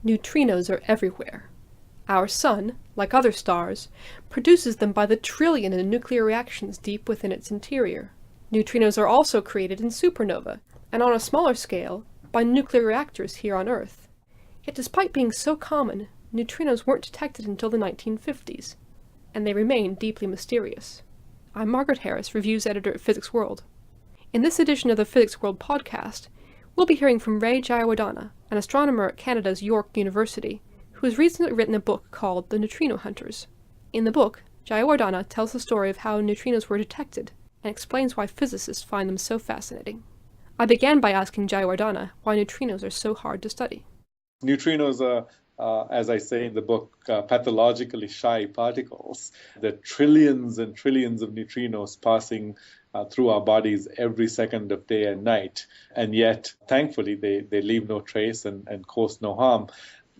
Neutrinos are everywhere. Our Sun, like other stars, produces them by the trillion in nuclear reactions deep within its interior. Neutrinos are also created in supernovae, and on a smaller scale, by nuclear reactors here on Earth. Yet despite being so common, neutrinos weren't detected until the 1950s, and they remain deeply mysterious. I'm Margaret Harris, Reviews Editor at Physics World. In this edition of the Physics World podcast, we'll be hearing from Ray Jayawardena, an astronomer at Canada's York University, who has recently written a book called The Neutrino Hunters. In the book, Jayawardena tells the story of how neutrinos were detected and explains why physicists find them so fascinating. I began by asking Jayawardena why neutrinos are so hard to study. Neutrinos are, as I say in the book, pathologically shy particles. There are trillions and trillions of neutrinos passing through our bodies every second of day and night. And yet, thankfully, they leave no trace and cause no harm.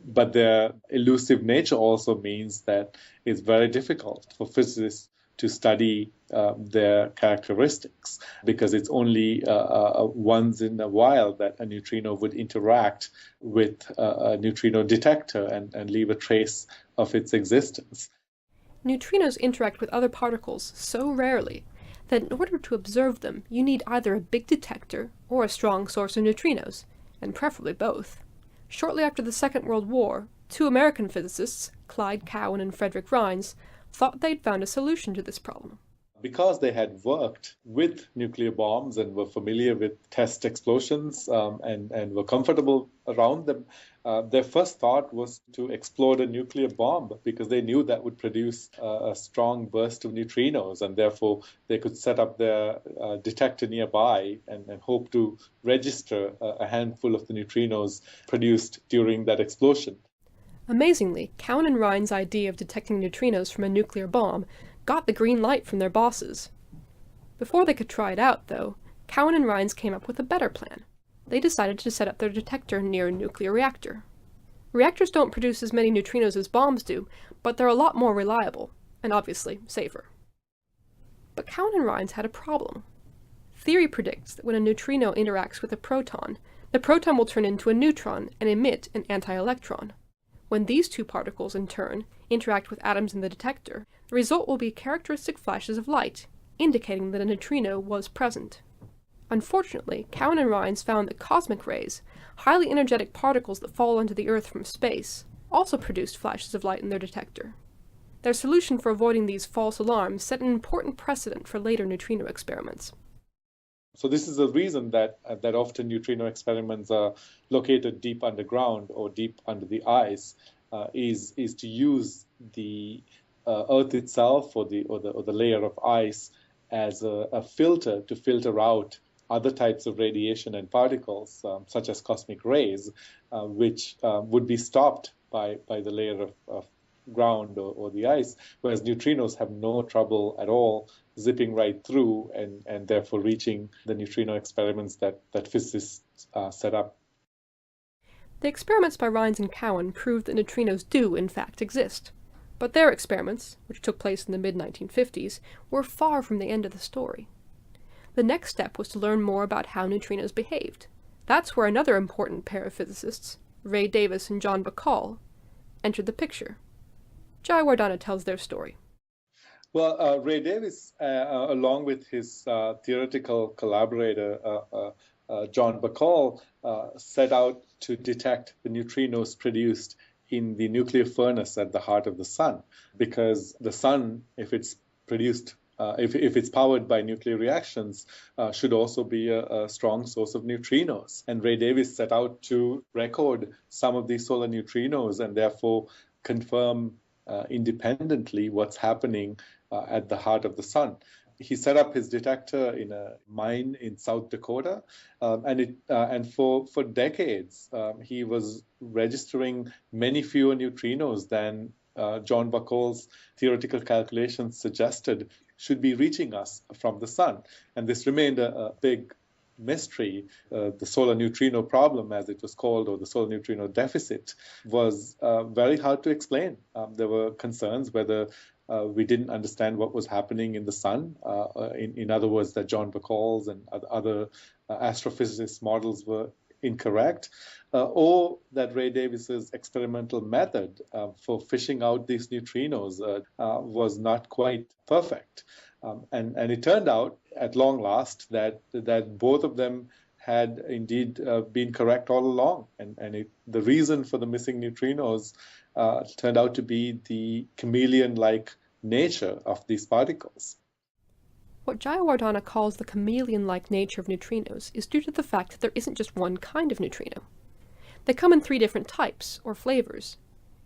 But their elusive nature also means that it's very difficult for physicists to study their characteristics, because it's only once in a while that a neutrino would interact with a neutrino detector and leave a trace of its existence. Neutrinos interact with other particles so rarely that in order to observe them, you need either a big detector or a strong source of neutrinos, and preferably both. Shortly after the Second World War, two American physicists, Clyde Cowan and Frederick Rines, thought they'd found a solution to this problem. Because they had worked with nuclear bombs and were familiar with test explosions and were comfortable around them, their first thought was to explode a nuclear bomb, because they knew that would produce a strong burst of neutrinos, and therefore they could set up their detector nearby and hope to register a handful of the neutrinos produced during that explosion. Amazingly, Cowan and Rines' idea of detecting neutrinos from a nuclear bomb got the green light from their bosses. Before they could try it out, though, Cowan and Rines came up with a better plan. They decided to set up their detector near a nuclear reactor. Reactors don't produce as many neutrinos as bombs do, but they're a lot more reliable, and obviously safer. But Cowan and Rines had a problem. Theory predicts that when a neutrino interacts with a proton, the proton will turn into a neutron and emit an anti-electron. When these two particles, in turn, interact with atoms in the detector, the result will be characteristic flashes of light, indicating that a neutrino was present. Unfortunately, Cowan and Rines found that cosmic rays, highly energetic particles that fall onto the Earth from space, also produced flashes of light in their detector. Their solution for avoiding these false alarms set an important precedent for later neutrino experiments. So this is the reason that often neutrino experiments are located deep underground or deep under the ice, is to use the Earth itself or the layer of ice as a filter to filter out other types of radiation and particles, such as cosmic rays, which would be stopped by the layer of ground or the ice, whereas neutrinos have no trouble at all zipping right through and therefore reaching the neutrino experiments that physicists set up. The experiments by Rines and Cowan proved that neutrinos do, in fact, exist. But their experiments, which took place in the mid-1950s, were far from the end of the story. The next step was to learn more about how neutrinos behaved. That's where another important pair of physicists, Ray Davis and John Bacall, entered the picture. Jayawardena tells their story. Well, Ray Davis, along with his theoretical collaborator, John Bacall, set out to detect the neutrinos produced in the nuclear furnace at the heart of the sun, because the sun, if it's produced, if it's powered by nuclear reactions, should also be a strong source of neutrinos. And Ray Davis set out to record some of these solar neutrinos and therefore confirm independently what's happening at the heart of the sun. He set up his detector in a mine in South Dakota, and for decades he was registering many fewer neutrinos than John Bacall's theoretical calculations suggested should be reaching us from the sun. And this remained a big mystery. The solar neutrino problem, as it was called, or the solar neutrino deficit, was very hard to explain. There were concerns whether we didn't understand what was happening in the sun. In other words, that John Bacall's and other astrophysicist models were incorrect, or that Ray Davis's experimental method for fishing out these neutrinos was not quite perfect. And it turned out, at long last, that both of them had indeed been correct all along. And the reason for the missing neutrinos turned out to be the chameleon-like nature of these particles. What Jayawardena calls the chameleon-like nature of neutrinos is due to the fact that there isn't just one kind of neutrino. They come in 3 different types, or flavors,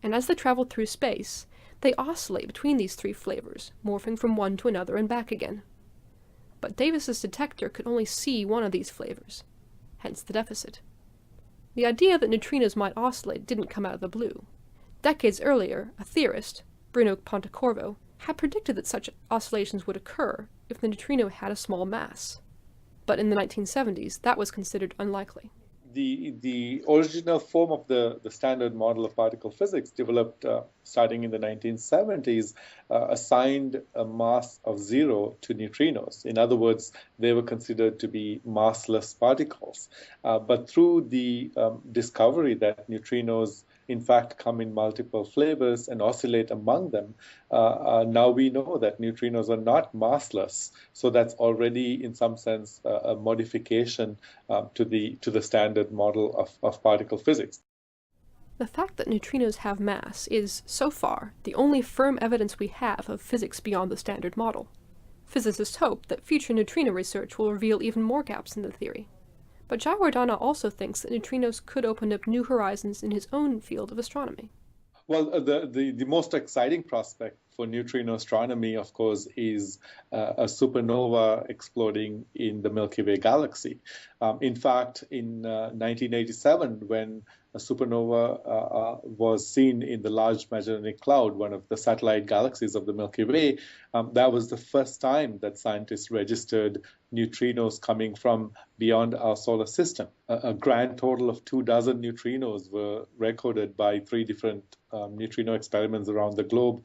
and as they travel through space, they oscillate between these 3 flavors, morphing from one to another and back again. But Davis's detector could only see one of these flavors, hence the deficit. The idea that neutrinos might oscillate didn't come out of the blue. Decades earlier, a theorist, Bruno Pontecorvo, had predicted that such oscillations would occur if the neutrino had a small mass. But in the 1970s, that was considered unlikely. The original form of the standard model of particle physics developed starting in the 1970s assigned a mass of 0 to neutrinos. In other words, they were considered to be massless particles. But through the discovery that neutrinos in fact come in multiple flavors and oscillate among them, now we know that neutrinos are not massless. So that's already, in some sense, a modification to the standard model of particle physics. The fact that neutrinos have mass is, so far, the only firm evidence we have of physics beyond the standard model. Physicists hope that future neutrino research will reveal even more gaps in the theory. But Jayawardena also thinks that neutrinos could open up new horizons in his own field of astronomy. Well, the most exciting prospect for neutrino astronomy, of course, is a supernova exploding in the Milky Way galaxy. In fact, in 1987, when a supernova was seen in the Large Magellanic Cloud, one of the satellite galaxies of the Milky Way, that was the first time that scientists registered neutrinos coming from beyond our solar system. A grand total of 24 neutrinos were recorded by 3 different neutrino experiments around the globe.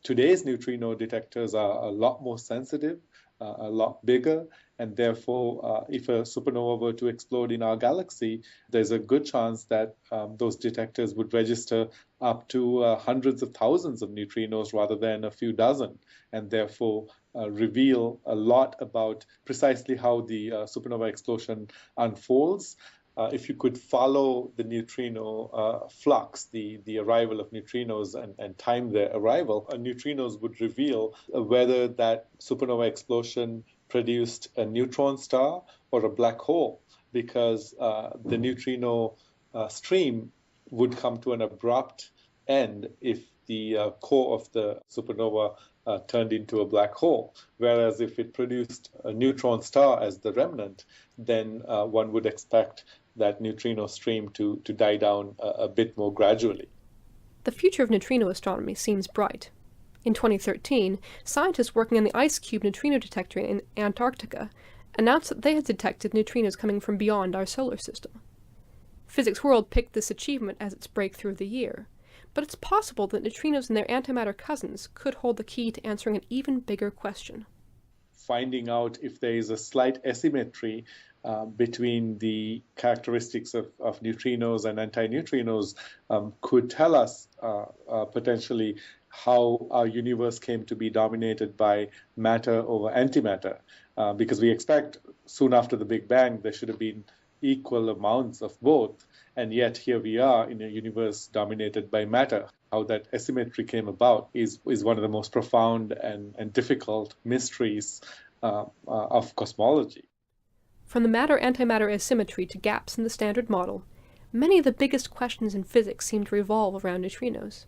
Today's neutrino detectors are a lot more sensitive, a lot bigger, and therefore, if a supernova were to explode in our galaxy, there's a good chance that those detectors would register up to hundreds of thousands of neutrinos rather than a few dozen, and therefore reveal a lot about precisely how the supernova explosion unfolds. If you could follow the neutrino flux, the arrival of neutrinos, and time their arrival, neutrinos would reveal whether that supernova explosion produced a neutron star or a black hole, because the neutrino stream would come to an abrupt end if the core of the supernova turned into a black hole. Whereas if it produced a neutron star as the remnant, then one would expect that neutrino stream to die down a bit more gradually. The future of neutrino astronomy seems bright. In 2013, scientists working on the Ice Cube neutrino detector in Antarctica announced that they had detected neutrinos coming from beyond our solar system. Physics World picked this achievement as its breakthrough of the year, but it's possible that neutrinos and their antimatter cousins could hold the key to answering an even bigger question. Finding out if there is a slight asymmetry between the characteristics of neutrinos and antineutrinos could tell us potentially how our universe came to be dominated by matter over antimatter, because we expect soon after the Big Bang there should have been equal amounts of both, and yet here we are in a universe dominated by matter. How that asymmetry came about is one of the most profound and difficult mysteries of cosmology. From the matter-antimatter asymmetry to gaps in the standard model, many of the biggest questions in physics seem to revolve around neutrinos.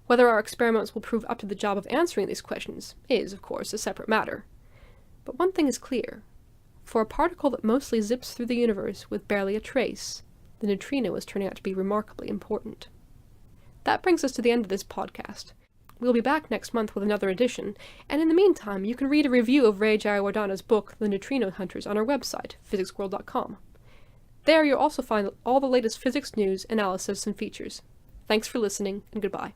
Whether our experiments will prove up to the job of answering these questions is, of course, a separate matter. But one thing is clear. For a particle that mostly zips through the universe with barely a trace, the neutrino is turning out to be remarkably important. That brings us to the end of this podcast. We'll be back next month with another edition, and in the meantime, you can read a review of Ray Jayawardena's book, The Neutrino Hunters, on our website, physicsworld.com. There you'll also find all the latest physics news, analysis, and features. Thanks for listening, and goodbye.